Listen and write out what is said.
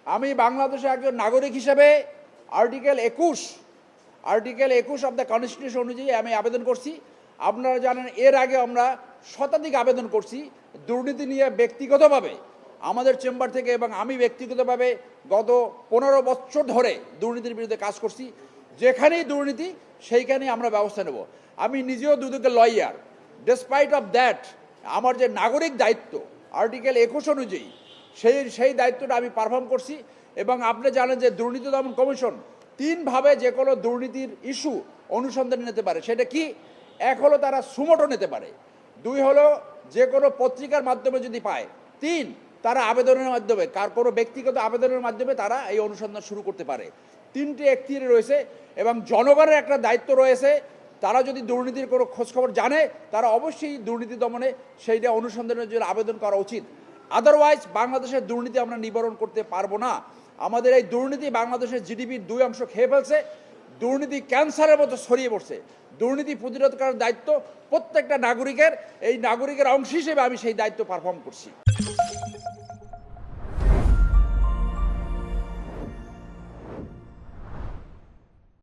আমি বাংলাদেশের একজন নাগরিক হিসেবে আর্টিকেল 21 অফ দ্য কনস্টিটিউশন অনুযায়ী আমি আবেদন করছি। আপনারা জানেন এর আগে আমরা শতাধিক আবেদন করছি দুর্নীতি নিয়ে ব্যক্তিগতভাবে আমাদের চেম্বার থেকে, এবং আমি ব্যক্তিগতভাবে গত 15 বছর ধরে দুর্নীতির বিরুদ্ধে কাজ করছি। যেখানেই দুর্নীতি সেইখানেই আমরা ব্যবস্থা নেব। আমি নিজেও দুদকের লয়ার। ডেসপাইট অফ দ্যাট আমার যে নাগরিক দায়িত্ব আর্টিকেল 21 অনুযায়ী সেই দায়িত্বটা আমি পারফর্ম করছি। এবং আপনি জানেন যে দুর্নীতি দমন কমিশন 3 ভাবে যে কোনো দুর্নীতির ইস্যু অনুসন্ধানে নিতে পারে। সেটা কি? 1 হলো তারা সুমোটো নিতে পারে, 2 হলো যে কোনো পত্রিকার মাধ্যমে যদি পায়, 3 তারা আবেদনের মাধ্যমে কোনো ব্যক্তিগত আবেদনের মাধ্যমে তারা এই অনুসন্ধান শুরু করতে পারে। 3টে এখতিয়ার রয়েছে এবং জনগণের একটা দায়িত্ব রয়েছে। তারা যদি দুর্নীতির কোনো খোঁজখবর জানে তারা অবশ্যই দুর্নীতি দমনে সেইটা অনুসন্ধানের জন্য আবেদন করা উচিত। আদারওয়াইজ বাংলাদেশের দুর্নীতি আমরা নিবারণ করতে পারবো না। আমাদের এই দুর্নীতি বাংলাদেশের জিডিপির 2 খেয়ে ফেলছে। দুর্নীতি ক্যান্সারের মতো ছড়িয়ে পড়ছে। দুর্নীতি প্রতিরোধ করার দায়িত্ব প্রত্যেকটা নাগরিকের। এই নাগরিকের অংশ হিসেবে আমি সেই দায়িত্ব পারফর্ম করছি।